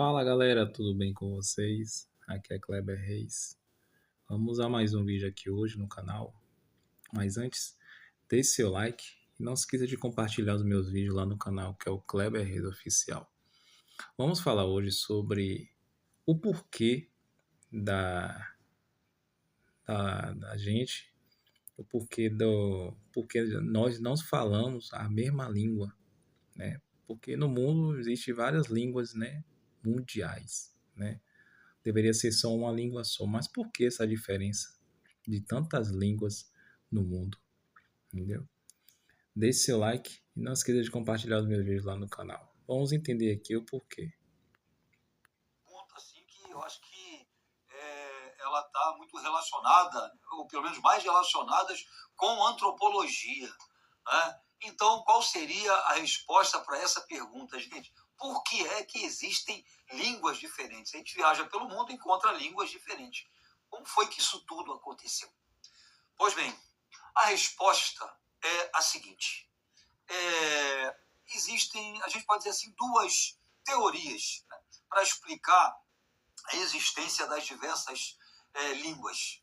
Fala galera, tudo bem com vocês? Aqui é Kleber Reis. Vamos a mais um vídeo aqui hoje no canal. Mas antes, deixe seu like e não se esqueça de compartilhar os meus vídeos lá no canal, que é o Kleber Reis Oficial. Vamos falar hoje sobre o porquê da gente, porque nós não falamos a mesma língua, né? Porque no mundo existe várias línguas, né, mundiais, né? Deveria ser só uma língua só. Mas por que essa diferença de tantas línguas no mundo? Entendeu? Deixe seu like e não esqueça de compartilhar os meus vídeos lá no canal. Vamos entender aqui o porquê. Ponto assim que eu acho que ela está muito relacionada, ou pelo menos mais relacionadas, com antropologia, né? Então, qual seria a resposta para essa pergunta, gente? Por que é que existem línguas diferentes? A gente viaja pelo mundo e encontra línguas diferentes. Como foi que isso tudo aconteceu? Pois bem, a resposta é a seguinte. Existem, a gente pode dizer assim, duas teorias, né, para explicar a existência das diversas línguas.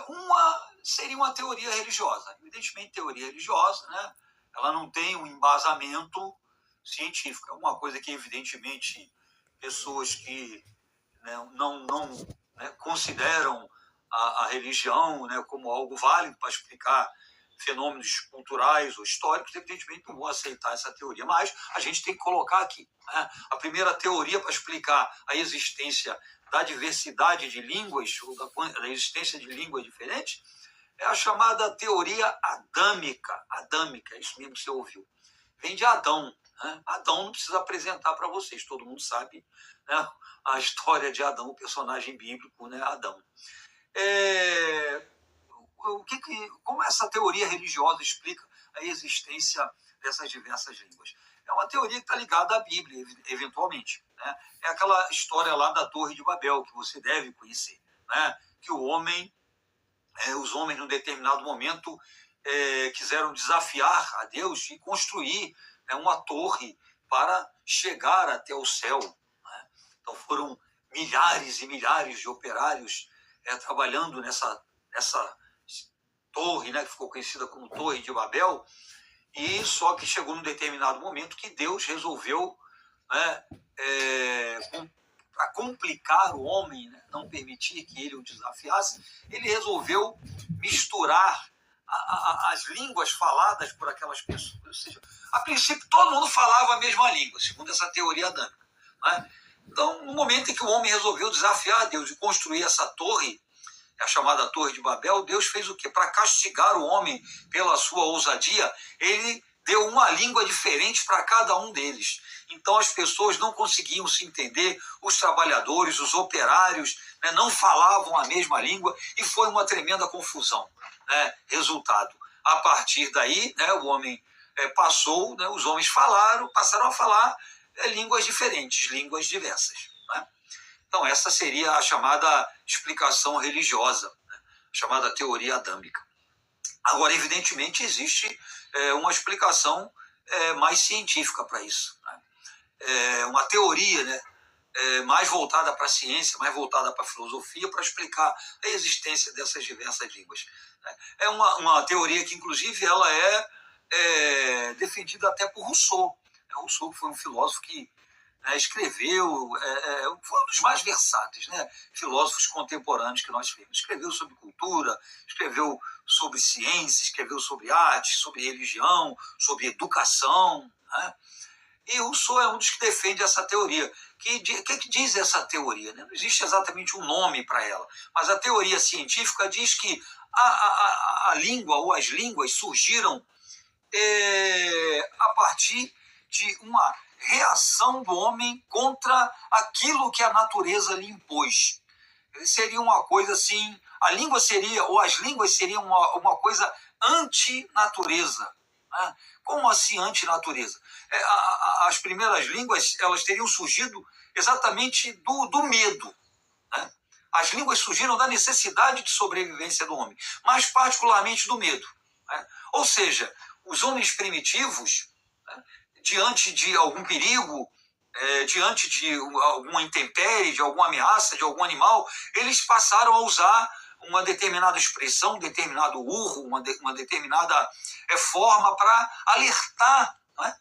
Uma seria uma teoria religiosa. Evidentemente, teoria religiosa, né, ela não tem um embasamento científico. É uma coisa que, evidentemente, pessoas que, né, não né, consideram a religião, né, como algo válido para explicar fenômenos culturais ou históricos, evidentemente não vão aceitar essa teoria. Mas a gente tem que colocar aqui, né, a primeira teoria para explicar a existência da diversidade de línguas, ou da existência de línguas diferentes, é a chamada teoria adâmica. Adâmica, é isso mesmo que você ouviu. Vem de Adão. Né? Adão não precisa apresentar para vocês, todo mundo sabe, né, a história de Adão, o personagem bíblico, né, Adão. Como essa teoria religiosa explica a existência dessas diversas línguas? É uma teoria que está ligada à Bíblia, eventualmente. Né? É aquela história lá da Torre de Babel, que você deve conhecer. Né? Que os homens, num determinado momento, quiseram desafiar a Deus e construir, né, uma torre para chegar até o céu. Né? Então foram milhares e milhares de operários trabalhando nessa torre, né, que ficou conhecida como Torre de Babel, e só que chegou num determinado momento que Deus resolveu, né, para complicar o homem, né, não permitir que ele o desafiasse, ele resolveu misturar as línguas faladas por aquelas pessoas. Ou seja, a princípio todo mundo falava a mesma língua, segundo essa teoria adâmica. Né? Então, no momento em que o homem resolveu desafiar Deus e construir essa torre, a chamada Torre de Babel, Deus fez o quê? Para castigar o homem pela sua ousadia, ele deu uma língua diferente para cada um deles. Então as pessoas não conseguiam se entender, os trabalhadores, os operários, né, não falavam a mesma língua e foi uma tremenda confusão. Né? Resultado, a partir daí, né, o homem passou, né, os homens passaram a falar línguas diferentes, línguas diversas. Né? Então, essa seria a chamada explicação religiosa, né? A chamada teoria adâmica. Agora, evidentemente, existe uma explicação mais científica para isso. Né? Uma teoria, né, mais voltada para a ciência, mais voltada para a filosofia, para explicar a existência dessas diversas línguas. Né? É uma teoria que, inclusive, ela é defendida até por Rousseau. Rousseau foi um filósofo que escreveu, foi um dos mais versáteis, né, filósofos contemporâneos que nós temos. Escreveu sobre cultura, escreveu sobre ciência, escreveu sobre arte, sobre religião, sobre educação. Né? E Rousseau é um dos que defende essa teoria. O que diz essa teoria? Não existe exatamente um nome para ela, mas a teoria científica diz que a língua ou as línguas surgiram a partir de uma reação do homem contra aquilo que a natureza lhe impôs. Seria uma coisa assim, a língua seria, ou as línguas seriam uma coisa antinatureza. Né? Como assim antinatureza? As primeiras línguas, elas teriam surgido exatamente do medo. Né? As línguas surgiram da necessidade de sobrevivência do homem, mas particularmente do medo. Né? Ou seja, os homens primitivos, né, diante de algum perigo, diante de alguma intempérie, de alguma ameaça, de algum animal, eles passaram a usar uma determinada expressão, um determinado urro, uma determinada forma para alertar, né,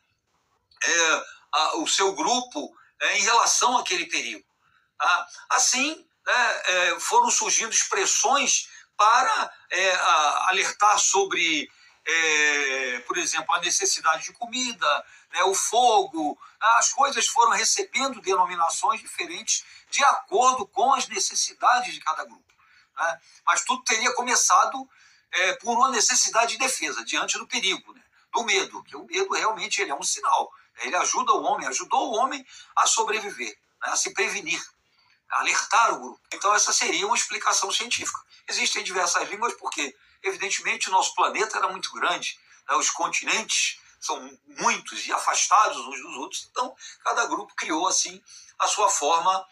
o seu grupo em relação àquele perigo. Tá? Assim, né, foram surgindo expressões para alertar sobre, por exemplo, a necessidade de comida, né, o fogo. As coisas foram recebendo denominações diferentes de acordo com as necessidades de cada grupo. Né? Mas tudo teria começado por uma necessidade de defesa diante do perigo, né? Do medo, que o medo realmente ele é um sinal. Ele ajuda o homem, ajudou o homem a sobreviver, né, a se prevenir, a alertar o grupo. Então essa seria uma explicação científica. Existem diversas línguas porque, evidentemente, o nosso planeta era muito grande, né, os continentes são muitos e afastados uns dos outros, então cada grupo criou assim a sua forma,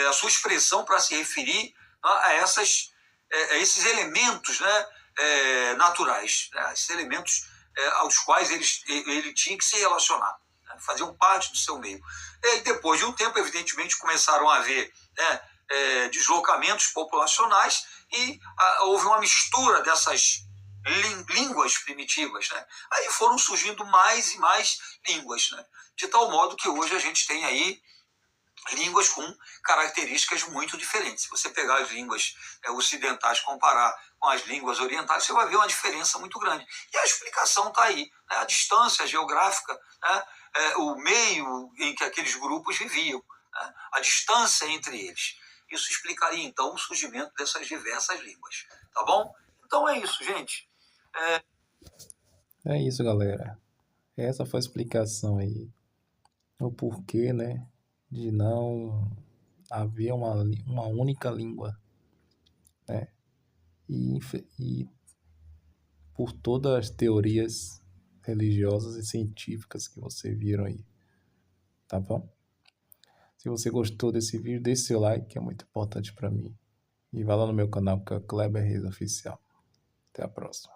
a sua expressão para se referir, né, a esses elementos, né, naturais, né, esses elementos aos quais ele tinha que se relacionar, né, faziam parte do seu meio. E depois de um tempo, evidentemente, começaram a haver, né, deslocamentos populacionais e houve uma mistura dessas línguas primitivas. Né? Aí foram surgindo mais e mais línguas, né? De tal modo que hoje a gente tem aí línguas com características muito diferentes. Se você pegar as línguas ocidentais e comparar com as línguas orientais, você vai ver uma diferença muito grande. E a explicação está aí, né? A distância geográfica, né? O meio em que aqueles grupos viviam, né? A distância entre eles. Isso explicaria, então, o surgimento dessas diversas línguas. Tá bom? Então é isso, gente. É isso, galera. Essa foi a explicação aí. O porquê, né? De não haver uma única língua, né? E por todas as teorias religiosas e científicas que você viram aí, tá bom? Se você gostou desse vídeo, deixe seu like, que é muito importante para mim. E vá lá no meu canal, que é o Kleber Reis Oficial. Até a próxima.